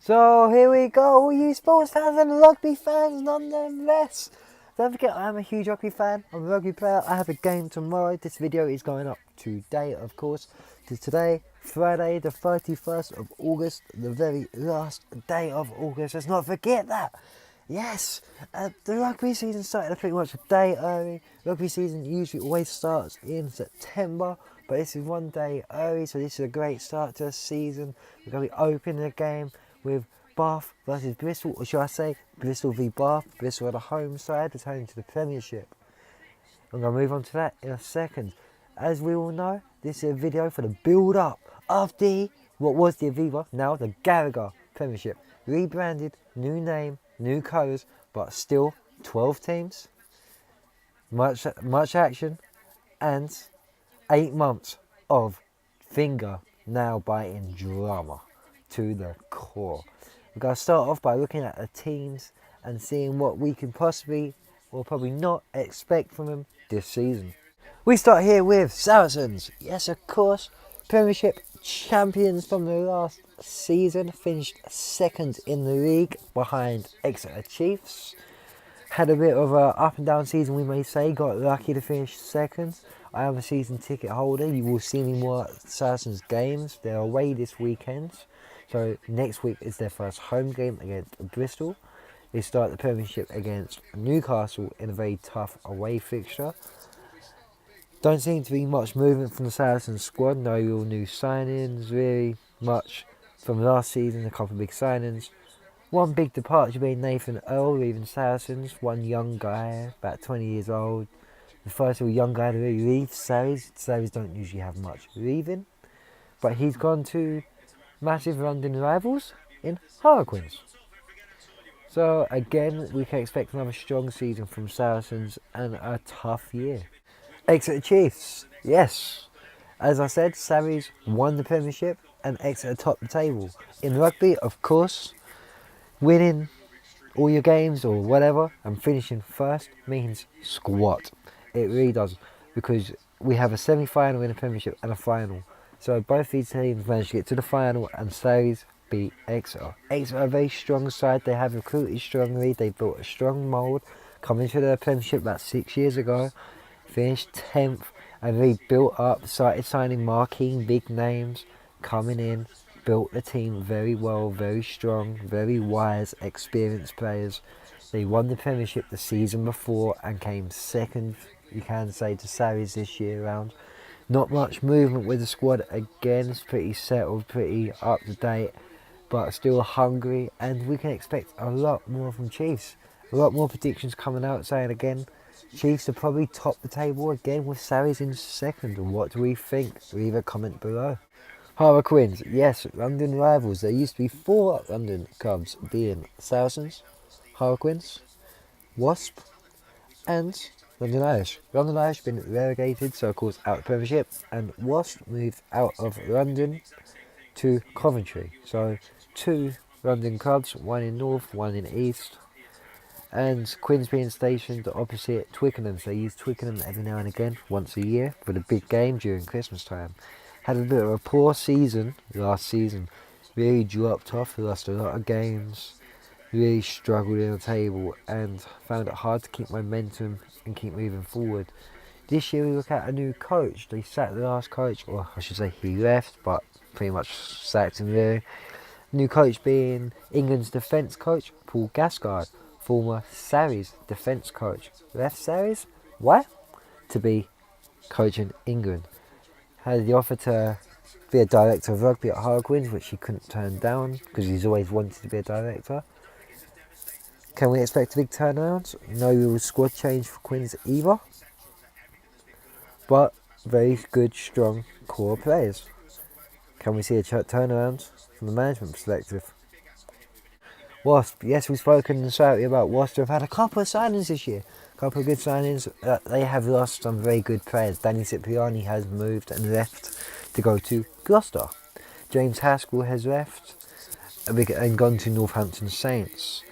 So here we go, all you sports fans and rugby fans nonetheless. Don't forget, I am a huge rugby fan. I'm a rugby player. I have a game tomorrow. This video is going up today, of course. Today, Friday, the 31st of August, the very last day of August. Let's not forget that. Yes, the rugby season started pretty much a day early. Rugby season usually always starts in September, but this is one day early, so this is a great start to the season. We're going to be opening the game with Bath versus Bristol, or should I say Bristol v Bath. Bristol are the home side, returning to the Premiership. I'm going to move on to that in a second. As we all know, this is a video for the build-up of what was the Aviva, now the Gallagher Premiership. Rebranded, new name, new colours, but still 12 teams, much action, and 8 months of finger nail biting drama to the core. We're going to start off by looking at the teams and seeing what we can possibly or probably not expect from them this season. We start here with Saracens. Yes, of course, Premiership champions from the last season, finished second in the league behind Exeter Chiefs. Had a bit of a up and down season, we may say, got lucky to finish second. I am a season ticket holder. You will see me more at Saracens games. They're away this weekend, so next week is their first home game against Bristol. They start the Premiership against Newcastle in a very tough away fixture. Don't seem to be much movement from the Saracens squad. No real new signings, really much from last season. A couple of big signings. One big departure being Nathan Earl leaving Saracens. One young guy, about 20 years old. The first real young guy to really leave Sarries. Sarries don't usually have much leaving. But he's gone to massive London rivals in Harlequins. So again, we can expect another strong season from Saracens and a tough year. Exeter Chiefs, yes. As I said, Sarries won the Premiership and Exeter topped the table. In rugby, of course, winning all your games or whatever and finishing first means squat. It really does, because we have a semi-final in the Premiership and a final. So both these teams managed to get to the final and Sarries beat Exeter. Exeter are a very strong side. They have recruited strongly. They built a strong mould. Coming to the Premiership about 6 years ago. Finished 10th and really built up, started signing marquee big names, coming in, built the team very well, very strong, very wise, experienced players. They won the Premiership the season before and came second, you can say, to Sarries this year round. Not much movement with the squad again, it's pretty settled, pretty up to date, but still hungry, and we can expect a lot more from Chiefs. A lot more predictions coming out saying again, Chiefs will probably top the table again with Sarries in second. What do we think? Leave a comment below. Harlequins, yes, London rivals. There used to be 4 London clubs, being Saracens, Harlequins, Wasp, and London Irish. London Irish been relegated, so of course out of Premiership, and Wasp moved out of London to Coventry. So 2 London clubs, one in North, one in East. And Quins being stationed opposite Twickenham, so they use Twickenham every now and again, once a year, for the big game during Christmas time. Had a bit of a poor season last season, really dropped off, lost a lot of games, really struggled in the table and found it hard to keep momentum and keep moving forward. This year we look at a new coach. They sacked the last coach, or I should say he left, but pretty much sacked him really. New coach being England's defence coach, Paul Gascoigne. Former Sarries defence coach. Left Sarries? Why? To be coaching England. Had the offer to be a director of rugby at Harlequins, which he couldn't turn down because he's always wanted to be a director. Can we expect a big turnaround? No real squad change for Quins either. But very good, strong core players. Can we see a turnaround from the management perspective? Wasp, yes, we've spoken slightly about Wasp. They've had a couple of signings this year. A couple of good signings. They have lost some very good players. Danny Cipriani has moved and left to go to Gloucester. James Haskell has left and gone to Northampton Saints.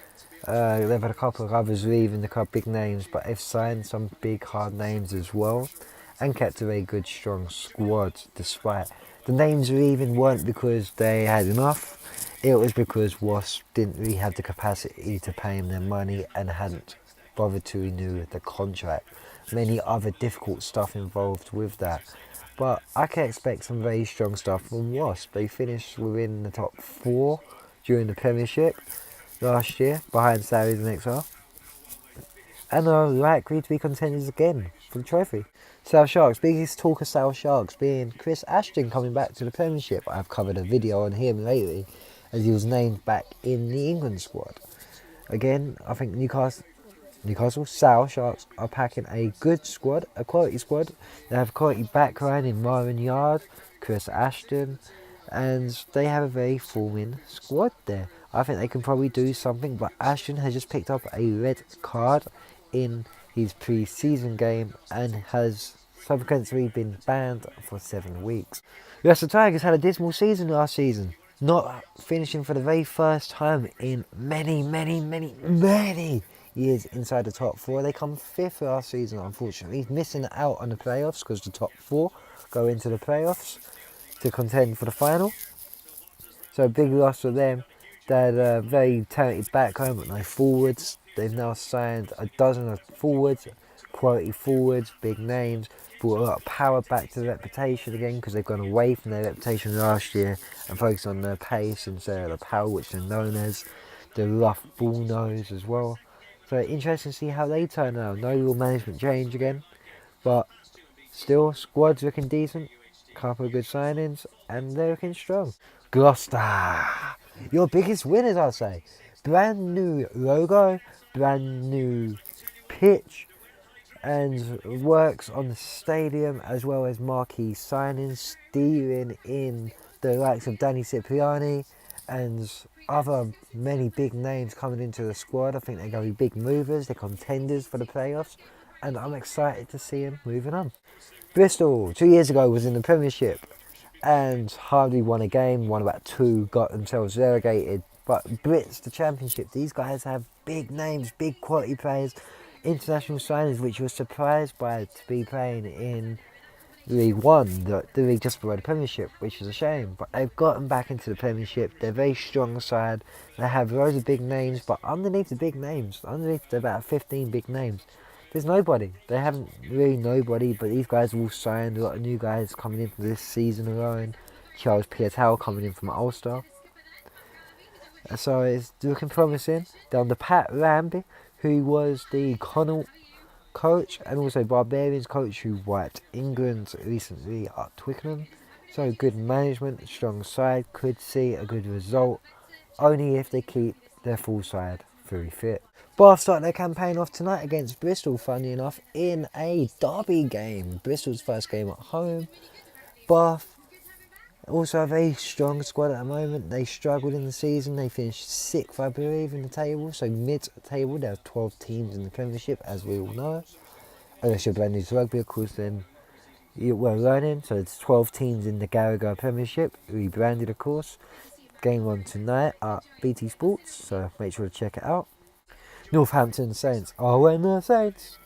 They've had a couple of others leaving the club, big names, but they've signed some big hard names as well and kept a very good strong squad despite the names leaving weren't because they had enough. it was because Wasps didn't really have the capacity to pay him their money and hadn't bothered to renew the contract. Many other difficult stuff involved with that. But I can expect some very strong stuff from Wasps. They finished within the top 4 during the Premiership last year, behind Sarries and XR, and are likely to be contenders again for the trophy. South Sharks, biggest talk of South Sharks being Chris Ashton coming back to the Premiership. I've covered a video on him lately as he was named back in the England squad. Again, I think Newcastle South Sharks are packing a good squad, a quality squad. They have a quality backline in Marvin Yard, Chris Ashton, and they have a very forming squad there. I think they can probably do something, but Ashton has just picked up a red card in his pre-season game and has subsequently been banned for 7 weeks. The Leicester Tigers had a dismal season last season, not finishing for the very first time in many years inside the top 4. They come 5th last season, unfortunately, missing out on the playoffs because the top 4 go into the playoffs to contend for the final. So a big loss for them. They had a very talented backline but no forwards. They've now signed a dozen of forwards, quality forwards, big names, brought a lot of power back to the reputation again because they've gone away from their reputation last year and focused on their pace instead of the power which they're known as, the rough ball nose as well. So interesting to see how they turn out. No real management change again, but still squad's looking decent, couple of good signings and they're looking strong. Gloucester, your biggest winners, I'll say. Brand new logo, brand new pitch, and works on the stadium as well as marquee signings, steering in the likes of Danny Cipriani and other many big names coming into the squad. I think they're going to be big movers, they're contenders for the playoffs, and I'm excited to see them moving on. Bristol, 2 years ago, was in the Premiership and hardly won a game, won about 2, got themselves relegated. But Brits, the Championship, these guys have big names, big quality players, international signings, which you were surprised by to be playing in League One, the league just below the Premiership, which is a shame. But they've gotten back into the Premiership. They're a very strong side. They have loads of big names, but underneath the big names, underneath the about 15 big names, there's nobody. They haven't really nobody, but these guys have all signed. A lot of new guys coming in for this season alone. Charles Piatel coming in from Ulster. So it's looking promising. They're under Pat Lambie, who was the Connaught coach and also Barbarians coach who wiped England recently at Twickenham. So good management, strong side, could see a good result only if they keep their full side fully fit. Bath start their campaign off tonight against Bristol, funny enough, in a derby game. Bristol's first game at home. Bath also a very strong squad at the moment. They struggled in the season. They finished 6th, I believe, in the table. So mid-table, there are 12 teams in the Premiership, as we all know. Unless you're brand new to rugby, of course, then we're learning. So it's 12 teams in the Gallagher Premiership, rebranded, of course. Game on tonight at BT Sports, so make sure to check it out. Northampton Saints. Oh, when the Saints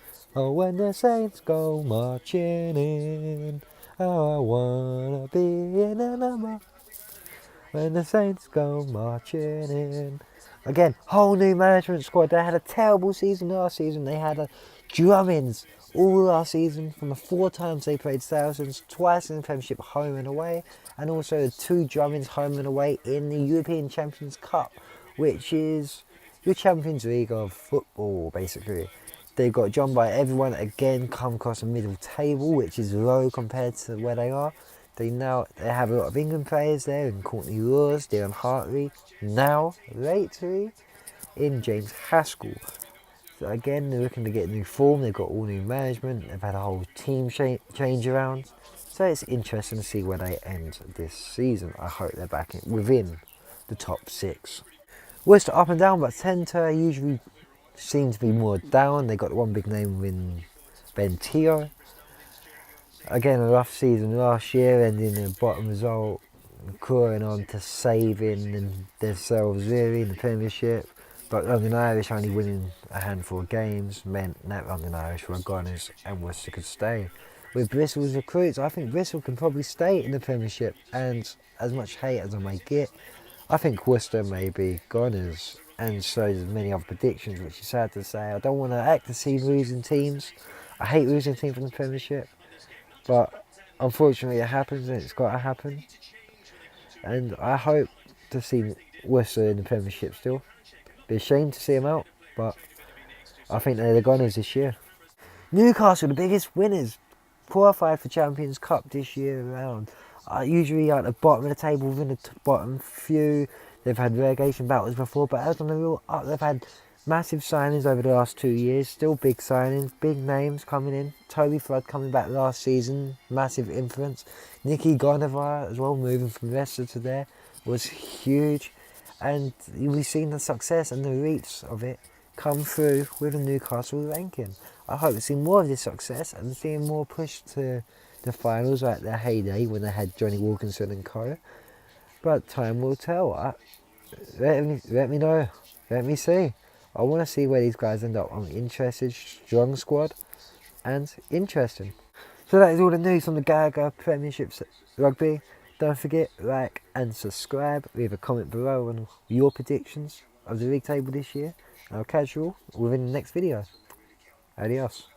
go marching in. Oh, I wanna be in a number when the Saints go marching in. Again, whole new management squad. They had a terrible season last season. They had a drummings all last season from the 4 times they played thousands, twice in the Premiership home and away, and also the 2 drummings home and away in the European Champions Cup, which is your Champions League of football, basically. They got jumped by everyone, again come across the middle table, which is low compared to where they are. They have a lot of England players there, in Courtney Laws, Darren Hartley, now, lately, in James Haskell. So again, they're looking to get new form, they've got all new management, they've had a whole team change around. So it's interesting to see where they end this season. I hope they're back within the top 6. Worcester up and down, but Centre usually seem to be more down. They got one big name in Ben Teo. Again, a rough season last year, ending in a bottom result, crawling on to saving themselves really in the Premiership. But London Irish only winning a handful of games meant that London Irish were goners and Worcester could stay. With Bristol's recruits, I think Bristol can probably stay in the Premiership, and as much hate as I may get, I think Worcester may be Gunners, and so there's many other predictions, which is sad to say. I don't want to act to see losing teams. I hate losing teams from the Premiership, but unfortunately it happens and it's got to happen. And I hope to see Worcester in the Premiership still. Be a shame to see them out, but I think they're the Gunners this year. Newcastle, the biggest winners, qualified for Champions Cup this year around. Usually at the bottom of the table, within the bottom few. They've had relegation battles before, but as on the real up, they've had massive signings over the last 2 years. Still big signings, big names coming in. Toby Flood coming back last season, massive influence. Nicky Gallagher as well, moving from Leicester to there, was huge. And we've seen the success and the reach of it come through with the Newcastle ranking. I hope to see more of this success and seeing more push to the finals like their heyday when they had Johnny Wilkinson and co. But time will tell. Let me know. Let me see. I want to see where these guys end up. I'm interested. Strong squad and interesting. So that is all the news from the Gallagher Premiership Rugby. Don't forget, like and subscribe. Leave a comment below on your predictions of the league table this year. I'll catch you all within the next video. Adios.